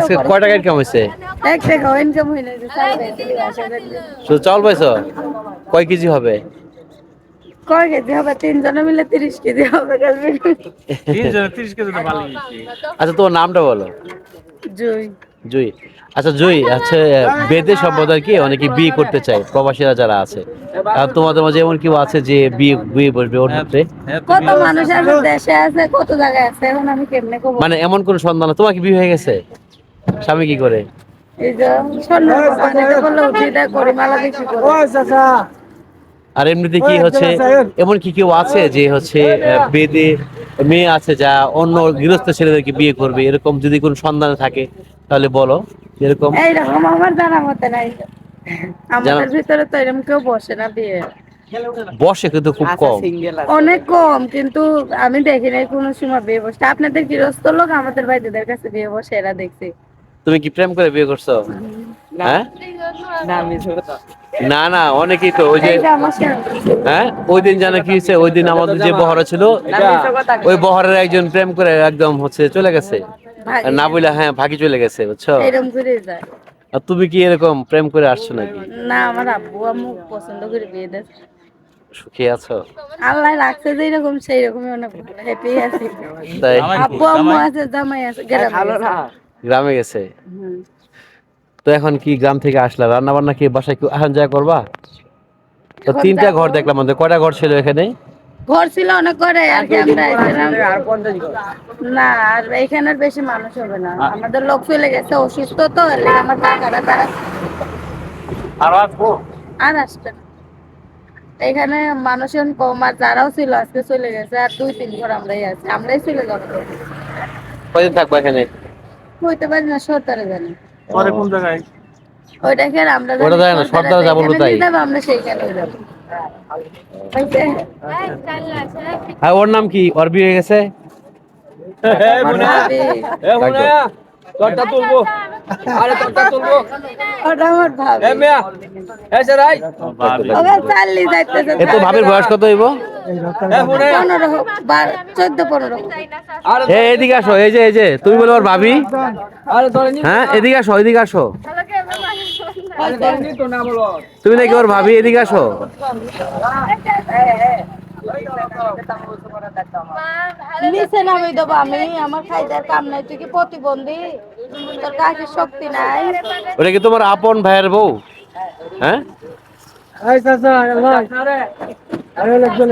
আজকে কয় টাকা ইনকাম হয়েছে? 1 টাকা ইনকাম হই না যে শুধু চাউল পাইছো? কয় কেজি হবে? কয় কেজি হবে? 3 জনে মিলে 30 কেজি হবে কালকে। 3 জন 30 কেজি তো ভালোই হইছে। আচ্ছা তোমার নামটা বলো। জুই। জুই। আচ্ছা জুই, আচ্ছা বেদে সম্প্রদায় কি অনেকে বিয়ে করতে চায়, প্রবাসীরা যারা আছে, আর তোমাদের মাঝে এমন কেউ আছে যে বিয়ে বিয়ে করবে ওর হ্যাঁ, ক্ষেত্রে? হ্যাঁ, কত তুমি মানুষ আছে দেশে আছে, কত জায়গায় আছে, এখন আমি কেমনে কব? মানে এমন কোন সন্তান আছে? তোমার কি বিয়ে হয়ে গেছে? স্বামী কি করে? এই যে স্বর্ণ পানিতে বললে উঠি দেয় করি মালা বিক্রি করে। আর এমনিতে কি হচ্ছে, এমন কি কেউ আছে যে হচ্ছে বেদে মেয়ে আছে যা অন্য গৃহস্থ ছেলেদেরকে বিয়ে করবে, এরকম যদি কোন সন্তান থাকে তাহলে বলো এরকম। এইরকম আমার জানা মতে নাই, আমাদের ভিতরে তো এরকম কেউ বসে না বিয়ে। বসে কিন্তু খুব কম। অনেক কম, কিন্তু আমি দেখি নাই কোনো সময় বিয়ে বসে। আপনাদের গৃহস্থ লোক আমাদের ভাইদের কাছে বিয়ে বসে, এরা দেখছি। তুমি কি প্রেম করে বিয়ে করছো? হ্যাঁ, না না, অনেকেই তো ওই যে, এইটা আমার সাথে। হ্যাঁ ওই দিন জানো কি হয়েছে, ওই দিন আমাদের যে বহরা ছিল, ওই বহরের একজন প্রেম করে একদম হচ্ছে চলে গেছে, ভাগি না বলে হ্যাঁ ভাগি চলে গেছে, বুঝছো? এরকম করে যায়। আর তুমি কি এরকম প্রেম করে আসছো নাকি? না, আমার আব্বু আম্মু পছন্দ করে বিয়ে দেয়। সুখী আছো? আল্লাহ রাখছে যে এরকম সেই রকমই অনেক হ্যাপি আছি। তাই আব্বু আম্মু আছে, জামাই আছে, গ্রামে আছে। গ্রামে গেছে। হুম। তো এখন কি গ্রাম থেকে আসলা, রান্না বান্না কি বাসায় কি এখন যা করবা? তো এখন 3টা যাবো। ঘর দেখলাম, আমাদের কয়টা ঘর ছিল এখানে? ঘর ছিল অনেক করে, আর কি আমরা আইছিলাম। না, আর এখানে বেশি মানুষ হবে না, আমাদের লোক চলে গেছে অসুস্থ, তো এর লেগে আমার কাকারা তারা আর আসবো। আর আসবে না। এখানে মানুষ এখন কম, আর যারাও ছিল আজকে চলে গেছে, আর 2-3 ঘর আমরাই আছি, আমরাই চলে যাবো। কয়দিন থাকবো এখানে? হইতে পারি না, সরকারে জানি। পরে কোন জায়গায়? ওইটা কি আর আমরা ওটা জানি? যায় না, সর্দারে যাবো যেখানে তাই। নিয়ে যাবো আমরা সেইখানে যাবো। হইছে? আর ওর নাম কি? ওর বিয়ে হয়ে গেছে? আমার ভাবি। তোরটা তুলবো। আরে তোরটা তুলবো। ওটা আমার ভাবি। মিয়া। এই স্যার আই। ওকে চাল্লি যাইতেছে। এ তো ভাবির বয়স কত হইব? 15, 14, 15। এদিকে আসো, এই যে তুমি বলো ওর ভাবি। আরে তোরে নি। হ্যাঁ এদিকে আসো, এদিকে আসো। আরে তোরে নি তো না বলো। তুমি নাকি ওর ভাবি, এদিকে আসো। নিচে নামি দেবো আমি, আমার খাইদার কাম নাই, তুই কি প্রতিবন্ধী? তোর কাছে শক্তি নাই? ওটা কি তোমার আপন ভাইয়ের বউ? হ্যাঁ। এই চাচা ভাই। আরে লোকজন